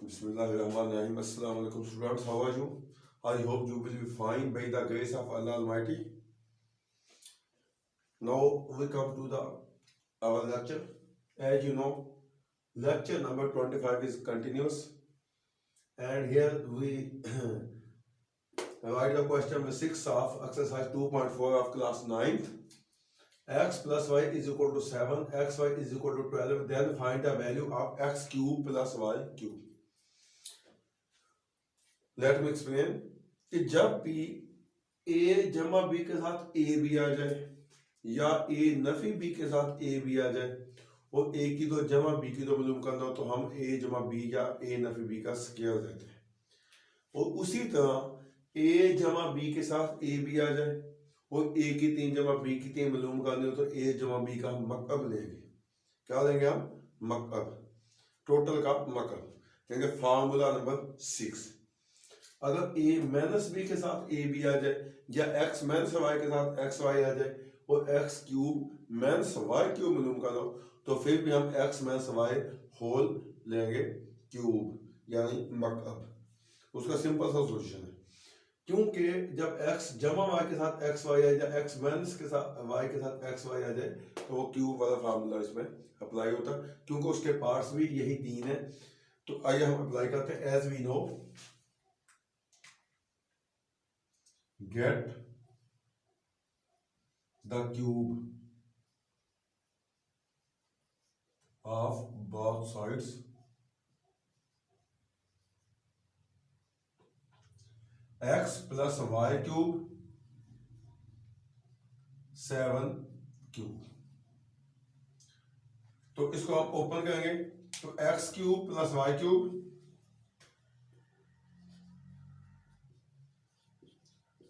Bismillahirrahmanirrahim. Assalamu alaikum students. How are you? I hope you will be fine by the grace of Allah Almighty. Now we come to our lecture. As you know, lecture number 25 is continuous, and here we write the question number 6 of exercise 2.4 of class 9th. X plus y is equal to 7, xy is equal to 12. Then find the value of x cube plus y cube. Let me explain कि जब भी a जमा b के साथ a भी आ जाए या a Nafi b के साथ a भी आ जाए और a की दो जमा b की दो मालूम करना हो तो हम a जमा b या a नफी b का स्क्वायर देते हैं। और उसी तरह a जमा b के साथ a भी आ जाए और a की 3 जमा b की 3 मालूम करनी हो तो a जमा b का मकअब लेंगे। क्या लेंगे हम? मकअब, टोटल का मकअब लेंगे। फार्मूला नंबर 6, अगर a माइनस बी के साथ a भी आ जाए या x माइनस वाई के साथ x वाई आ जाए और x cube minus y cube मालूम करो तो फिर भी हम x माइनस वाई होल लेंगे क्यूब यानी मकअब। उसका सिंपल सा सोल्यूशन है, क्योंकि जब x जमा y के साथ x वाई आ जाए, x माइनस के साथ y के साथ x वाई आ जाए तो वो क्यूब वाला फार्मूला इसमें अप्लाई होता है, क्योंकि उसके पार्ट्स भी यही 3 है। तो आइए हम अप्लाई करते हैं। As we know, get the cube of both sides x plus y cube 7 cube. तो इसको हम ओपन करेंगे तो x cube plus y cube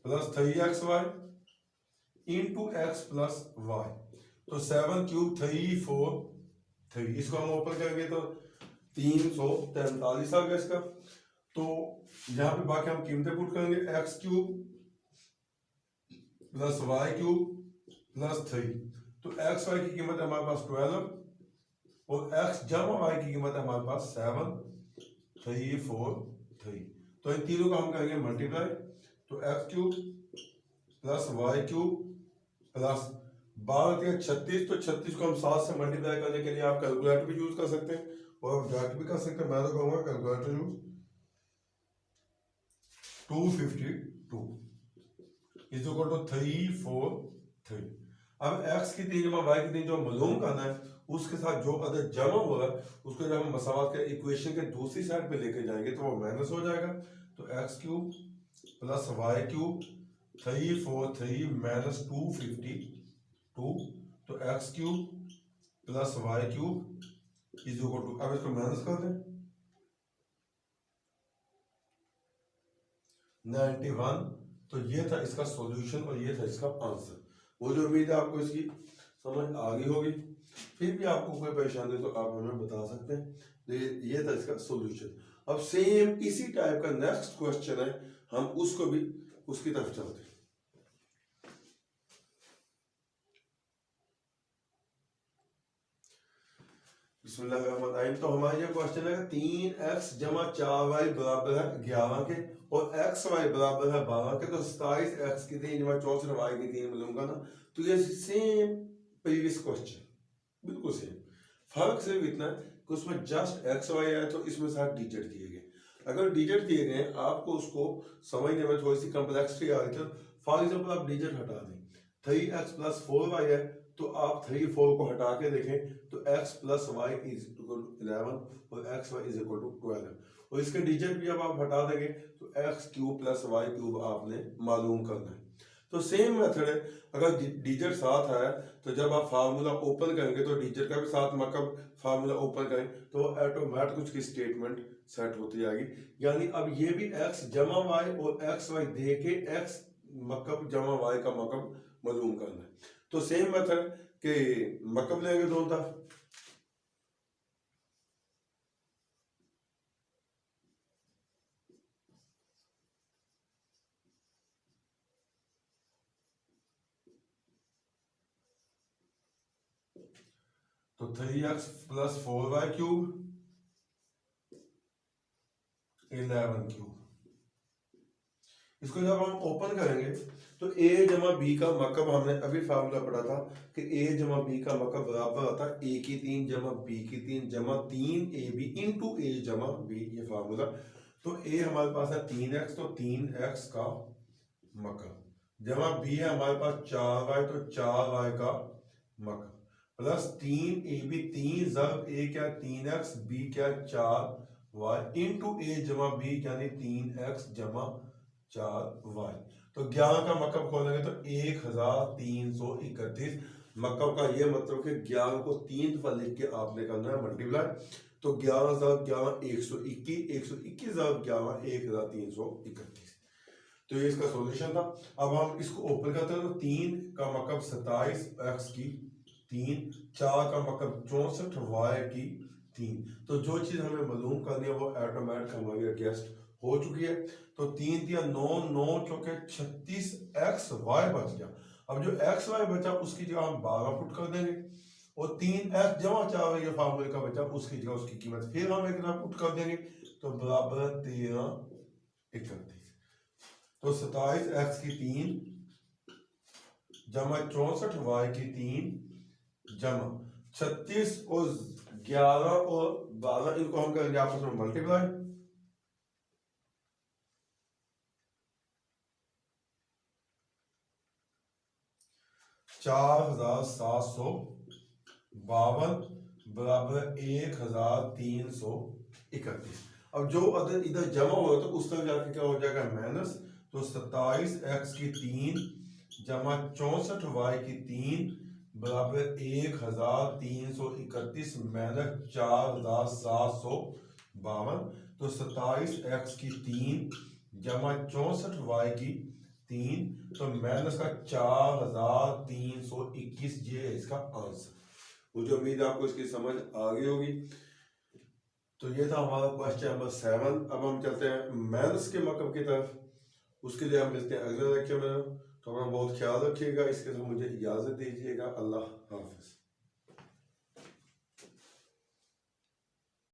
plus 3xy into x plus y, तो 7 क्यूब 3 4 3, इसको हम ओपन करेंगे तो 343 आ गया इसका। तो यहाँ पे बाकी हम कीमतें पुट करेंगे, x cube plus y cube plus 3, तो एक्स वाई की कीमत है हमारे पास 12 और एक्स जमा वाई की कीमत है हमारे पास 7 3 4 3। तो इन तीनों का हम करेंगे मल्टीप्लाई, तो x cube plus y cube plus 12 36, तो 36 को हम 7 से मल्टीप्लाई करने के लिए आप कैलकुलेटर भी यूज कर सकते हैं और आप डायरेक्ट भी कर सकते हैं। मैं तो कहूँगा calculator use. 252 is equal to 3 4 3। अब x की 3 जमा y की 3 जो मालूम करना है उसके साथ जो अदद जमा हो रहा है उसको जब हम मसावत के इक्वेशन के दूसरी साइड पे लेके जाएंगे तो वो माइनस हो जाएगा। तो x cube plus y cube 3 4 3 minus 252, तो x cube plus y cube is equal to, अब इसको माइनस कर दें 91। तो ये था इसका सॉल्यूशन और ये था इसका आंसर। मुझे उम्मीद है आपको इसकी समझ आ गई होगी। फिर भी आपको कोई परेशानी तो आप हमें बता सकते हैं। तो ये था इसका सॉल्यूशन। अब सेम इसी टाइप का नेक्स्ट क्वेश्चन है, हम उसको भी उसकी तरफ चलते हैं। बिस्मिल्लाहिर्रहमानिर्रहीम। तो हमारा ये क्वेश्चन है 3x जमा 4y बराबर है 11 के और xy बराबर है 12 के, तो 27x की 3 जमा 64y की 3 मिलूंगा ना। तो ये सेम प्रीवियस क्वेश्चन, बिल्कुल सेम। फर्क सिर्फ इतना है कि उसमें जस्ट एक्स वाई आया तो इसमें साथ डिजिट दिए गए। अगर डिजिट दिए गए आपको उसको समझने में थोड़ी सी कम्प्लेक्सिटी आ रही है, फॉर एग्जाम्पल आप डिजिट हटा दें, 3x प्लस 4y है तो आप 3 4 को हटा के देखें तो x plus y is equal to 11 और x y is equal to 12 और इसके डिजिट भी अब आप हटा देंगे तो x cube plus y cube आपने मालूम करना है। तो सेम मेथड है, अगर डिजिट साथ है तो जब आप फार्मूला ओपन करेंगे तो डिजिट का भी साथ मकब फार्मूला ओपन करें तो ऑटोमेटिक उसकी स्टेटमेंट सेट होती जाएगी। यानी अब ये भी x जमा वाई और एक्स वाई दे के x मकब जमा वाई का मकब मालूम करना है। तो सेम मेथड के मकब लेंगे दोनों तरफ। तो 3x plus 4y cube 11 cube. इसको जब हम ओपन करेंगे तो a जमा b का मकब, हमने अभी फार्मूला पढ़ा था कि a जमा b का मकब बराबर होता है a की 3 जमा b की 3 जमा 3ab इंटू a जमा b, ये फार्मूला। तो a हमारे पास है 3x, तो 3x का मकब जमा b है हमारे पास 4y, तो 4y का मकब प्लस 3ab, 3 जब a क्या 3x, b क्या 4y इंटू a जमा b यानी 3x जमा 4y। तो 11 का मकब खोलेंगे तो 1331। मकब का ये मतलब कि 11 को 3 दफा लिख के आपने करना है मल्टीप्लाई। तो 11 ज़ाब 11 121, 121 ज़ाब 11 1331। तो ये इसका सॉल्यूशन था। अब हम इसको ओपन करते हैं तो 3 का मकब 27, x की 3, 4 का मकब 64, y की 3। तो जो चीज़ हमें मालूम करनी है वो ऑटोमेटिक हमारी गेस्ट हो चुकी है। तो 3 दिया 9, 9 चौके 36, एक्स वाई बच गया। अब जो एक्स वाई बचा उसकी जगह हम 12 पुट कर देंगे और 3x जमा 4 ये फार्मूले का बचा, उसकी जगह उसकी कीमत फिर हम एक पुट कर देंगे तो बराबर 1331। तो 27x की 3 जमा 64y की 3 जमा 36 और 11 और 12 इनको हम करेंगे आपस में मल्टीप्लाई। 4752 बराबर 1331। अब जो अदद इधर जमा हो तो उस तरफ जाके क्या हो जाएगा माइनस। तो 27x की 3 जमा 64y की 3 बराबर 1331 माइनस 4752। तो 27x की 3 जमा 64y की 3 तो माइनस का 4321, ये है इसका आंसर। मुझे उम्मीद है आपको इसकी समझ आ गई होगी। तो ये था हमारा क्वेश्चन नंबर 7। अब हम चलते हैं माइनस के मकब की तरफ, उसके लिए हम मिलते हैं अगले लेक्चर में। तो अपना बहुत ख्याल रखिएगा, इसके साथ मुझे इजाज़त दीजिएगा। अल्लाह हाफिज़।